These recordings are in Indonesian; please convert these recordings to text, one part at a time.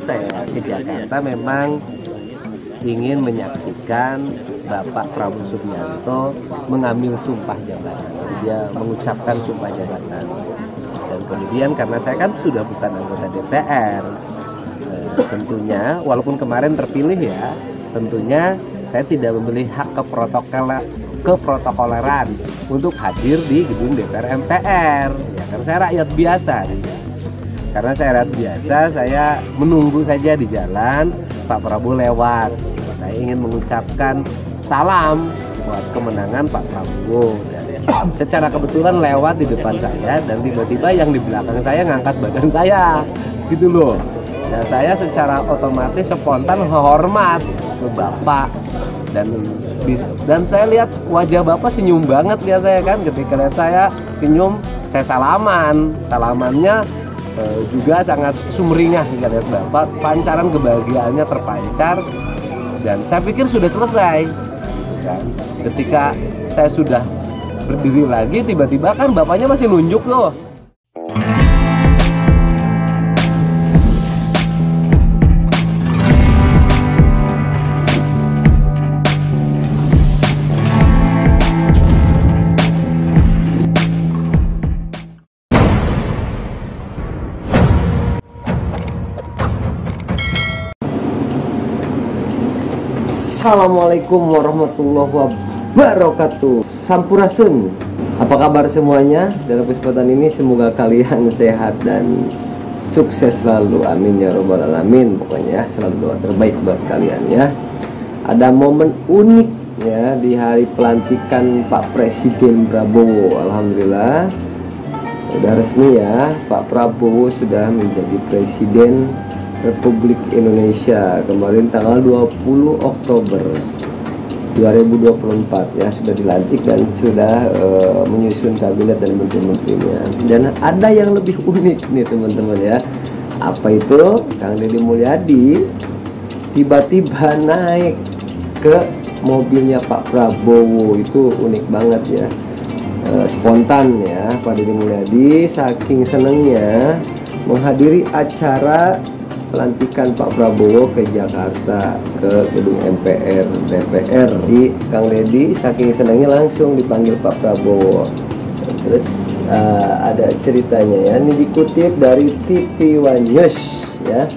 saya ke Jakarta memang ingin menyaksikan Bapak Prabowo Subianto mengambil sumpah jabatan. Dia mengucapkan sumpah jabatan. Dan kemudian karena saya kan sudah bukan anggota DPR, tentunya walaupun kemarin terpilih ya, tentunya saya tidak memiliki hak keprotokoleran untuk hadir di gedung DPR MPR. Ya kan saya rakyat biasa. Karena saya rakyat biasa, saya menunggu saja di jalan Pak Prabowo lewat. Saya ingin mengucapkan salam buat kemenangan Pak Prabowo. Dan secara kebetulan lewat di depan saya dan tiba-tiba yang di belakang saya ngangkat badan saya, gitu loh. Nah, saya secara otomatis spontan hormat ke Bapak dan saya lihat wajah Bapak senyum banget lihat saya kan, ketika lihat saya senyum, saya salamannya juga sangat sumringah ketika lihat Bapak, pancaran kebahagiaannya terpancar dan saya pikir sudah selesai gitu kan. Ketika saya sudah berdiri lagi, tiba-tiba kan Bapaknya masih nunjuk loh. Assalamualaikum warahmatullahi wabarakatuh. Sampurasun. Apa kabar semuanya? Dalam kesempatan ini semoga kalian sehat dan sukses selalu. Amin ya robbal alamin. Pokoknya selalu doa terbaik buat kalian ya. Ada momen unik ya di hari pelantikan Pak Presiden Prabowo. Alhamdulillah sudah resmi ya, Pak Prabowo sudah menjadi Presiden Republik Indonesia kemarin tanggal 20 Oktober 2024 ya, sudah dilantik dan sudah menyusun kabinet dan menteri-menterinya. Dan ada yang lebih unik nih teman-teman ya. Apa itu? Kang Deddy Mulyadi tiba-tiba naik ke mobilnya Pak Prabowo. Itu unik banget ya, spontan ya. Pak Deddy Mulyadi saking senangnya menghadiri acara pelantikan Pak Prabowo ke Jakarta, ke gedung MPR DPR. Di Kang Deddy saking senangnya langsung dipanggil Pak Prabowo. Terus ada ceritanya ya, ini dikutip dari TV One News ya.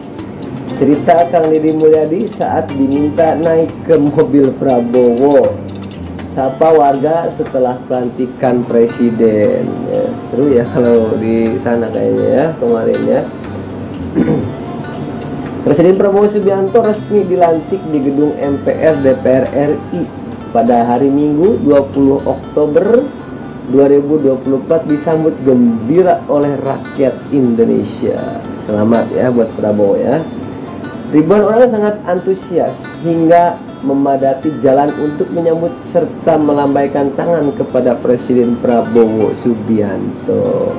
Cerita Kang Deddy Mulyadi saat diminta naik ke mobil Prabowo, sapa warga setelah pelantikan presiden ya. Seru ya kalau di sana kayaknya ya kemarin ya. Presiden Prabowo Subianto resmi dilantik di gedung MPR DPR RI pada hari Minggu 20 Oktober 2024 disambut gembira oleh rakyat Indonesia. Selamat ya buat Prabowo ya. Ribuan orang sangat antusias hingga memadati jalan untuk menyambut serta melambaikan tangan kepada Presiden Prabowo Subianto.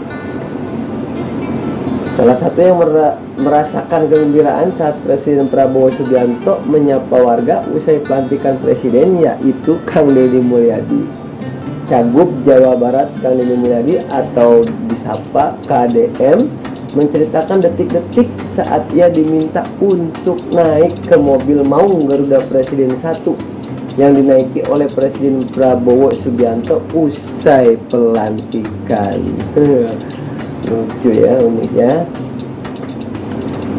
Salah satu yang merasakan kegembiraan saat Presiden Prabowo Subianto menyapa warga usai pelantikan presiden yaitu Kang Deddy Mulyadi. Cagup Jawa Barat Kang Deddy Mulyadi atau disapa KDM menceritakan detik-detik saat ia diminta untuk naik ke mobil Maung Garuda Presiden 1 yang dinaiki oleh Presiden Prabowo Subianto usai pelantikan. Lucu ya, unik ya.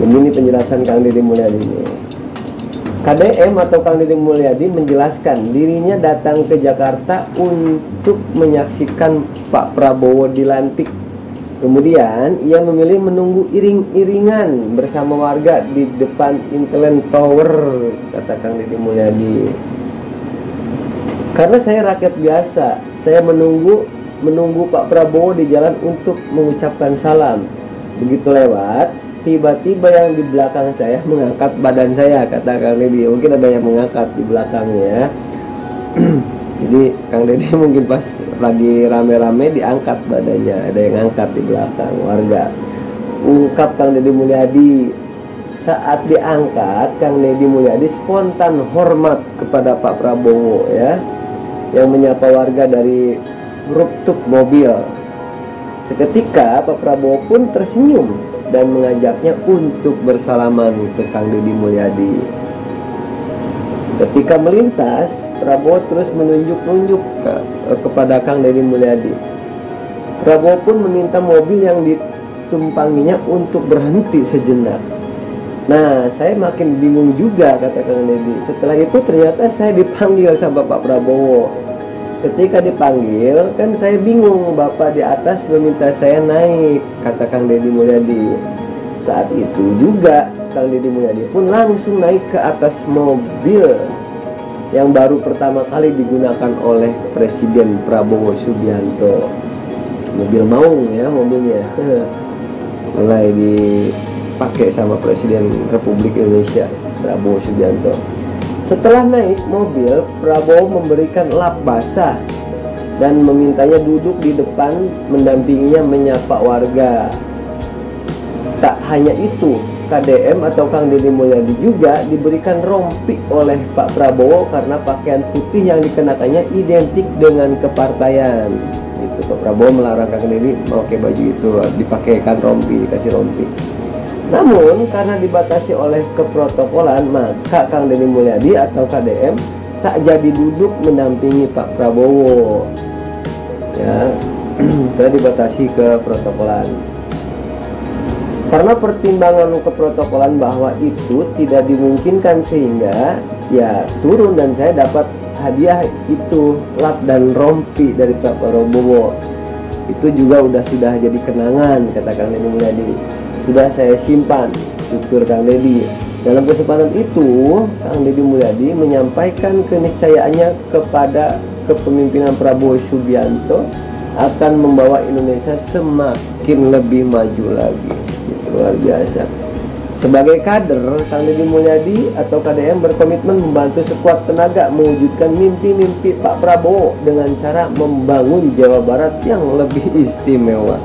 Ini penjelasan Kang Deddy Mulyadi ini. KDM atau Kang Deddy Mulyadi menjelaskan dirinya datang ke Jakarta untuk menyaksikan Pak Prabowo dilantik. Kemudian ia memilih menunggu iring-iringan bersama warga di depan Intelent Tower, kata Kang Deddy Mulyadi. Karena saya rakyat biasa, saya menunggu Pak Prabowo di jalan untuk mengucapkan salam. Begitu lewat, tiba-tiba yang di belakang saya mengangkat badan saya, kata Kang Deddy. Mungkin ada yang mengangkat di belakangnya. Jadi Kang Deddy mungkin pas lagi rame-rame diangkat badannya, ada yang angkat di belakang warga. Ungkap Kang Deddy Mulyadi. Saat diangkat, Kang Deddy Mulyadi spontan hormat kepada Pak Prabowo ya, yang menyapa warga dari rooftop mobil. Seketika Pak Prabowo pun tersenyum dan mengajaknya untuk bersalaman ke Kang Deddy Mulyadi. Ketika melintas, Prabowo terus menunjuk-nunjuk kepada Kang Deddy Mulyadi. Prabowo pun meminta mobil yang ditumpanginya untuk berhenti sejenak. Nah, saya makin bingung juga, kata Kang Deddy. Setelah itu ternyata saya dipanggil sama Pak Prabowo. Ketika dipanggil, kan saya bingung, Bapak di atas meminta saya naik, kata Kang Deddy Mulyadi. Saat itu juga Kang Deddy Mulyadi pun langsung naik ke atas mobil yang baru pertama kali digunakan oleh Presiden Prabowo Subianto. Mobil maung ya mobilnya. Mulai dipakai sama Presiden Republik Indonesia Prabowo Subianto. Setelah naik mobil, Prabowo memberikan lap basah dan memintanya duduk di depan, mendampinginya menyapa warga. Tak hanya itu, KDM atau Kang Deddy Mulyadi juga diberikan rompi oleh Pak Prabowo karena pakaian putih yang dikenakannya identik dengan kepartaian. Itu Pak Prabowo melarang Kang Deddy memakai baju itu, dipakaikan rompi, dikasih rompi. Namun karena dibatasi oleh keprotokolan, maka Kang Deddy Mulyadi atau KDM tak jadi duduk mendampingi Pak Prabowo. Ya, karena dibatasi keprotokolan. Karena pertimbangan keprotokolan bahwa itu tidak dimungkinkan, sehingga ya turun dan saya dapat hadiah itu lap dan rompi dari Pak Prabowo. Itu juga sudah jadi kenangan, kata Kang Deddy Mulyadi. Sudah saya simpan, tutur Kang Deddy. Dalam kesempatan itu, Kang Deddy Mulyadi menyampaikan keniscayaannya kepada kepemimpinan Prabowo Subianto akan membawa Indonesia semakin lebih maju lagi. Luar biasa. Sebagai kader, Kang Deddy Mulyadi atau KDM berkomitmen membantu sekuat tenaga mewujudkan mimpi-mimpi Pak Prabowo dengan cara membangun Jawa Barat yang lebih istimewa.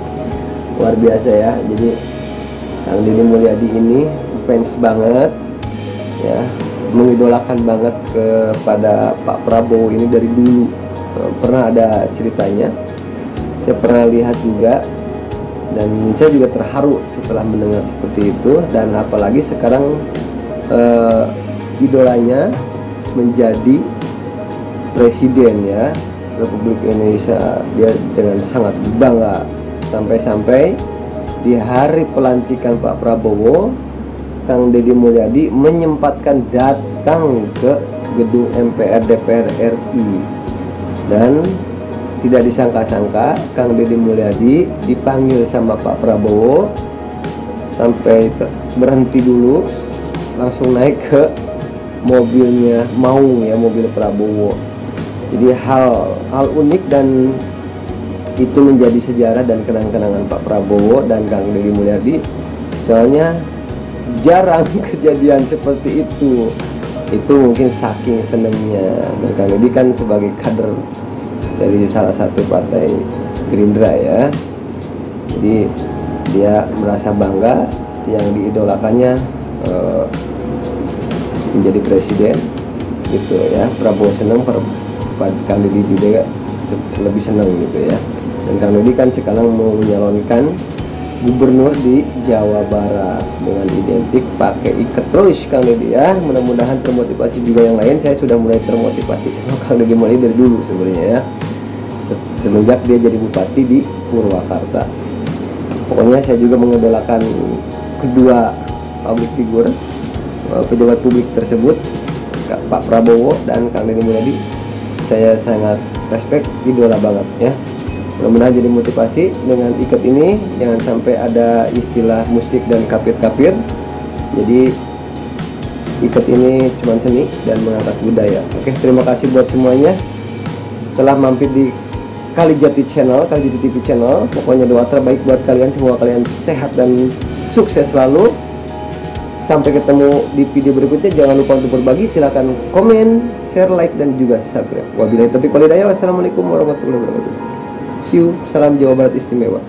Luar biasa ya. Jadi Kang Deddy Mulyadi ini fans banget ya, mengidolakan banget kepada Pak Prabowo ini dari dulu. Pernah ada ceritanya, saya pernah lihat juga, dan saya juga terharu setelah mendengar seperti itu. Dan apalagi sekarang idolanya menjadi presiden ya Republik Indonesia, dia dengan sangat bangga. Sampai-sampai di hari pelantikan Pak Prabowo, Kang Deddy Mulyadi menyempatkan datang ke gedung MPR DPR RI, dan tidak disangka-sangka Kang Deddy Mulyadi dipanggil sama Pak Prabowo, sampai berhenti dulu, langsung naik ke mobilnya maung ya, mobil Prabowo. Jadi hal unik, dan itu menjadi sejarah dan kenang-kenangan Pak Prabowo dan Kang Deddy Mulyadi. Soalnya jarang kejadian seperti itu. Itu mungkin saking senangnya. Dan Kang Deddy kan sebagai kader dari salah satu partai Gerindra ya. Jadi dia merasa bangga yang diidolakannya menjadi presiden gitu ya. Prabowo senang, Kang Deddy juga lebih senang gitu ya. Dan Kang Deddy kan sekarang mau menyalonkan gubernur di Jawa Barat dengan identik pakai iket terus Kang Deddy ya. Mudah-mudahan termotivasi juga yang lain. Saya sudah mulai termotivasi sama Kang Deddy mulai dari dulu sebenarnya ya, semenjak dia jadi bupati di Purwakarta. Pokoknya saya juga mengidolakan kedua public figure, pejabat publik tersebut, Pak Prabowo dan Kang Deddy Mulyadi. Saya sangat respect, idola banget ya. Mudah-mudahan jadi motivasi dengan ikat ini, jangan sampai ada istilah musik dan kapir-kapir. Jadi ikat ini cuma seni dan mengangkat budaya. Oke, terima kasih buat semuanya telah mampir di Kalijati Channel, Kalijati TV Channel. Pokoknya doa terbaik buat kalian semua, kalian sehat dan sukses selalu. Sampai ketemu di video berikutnya. Jangan lupa untuk berbagi, silahkan komen, share, like, dan juga subscribe. Wabillahi taufiq wal hidayah. Wassalamualaikum warahmatullahi wabarakatuh. See you. Salam Jawa Barat istimewa.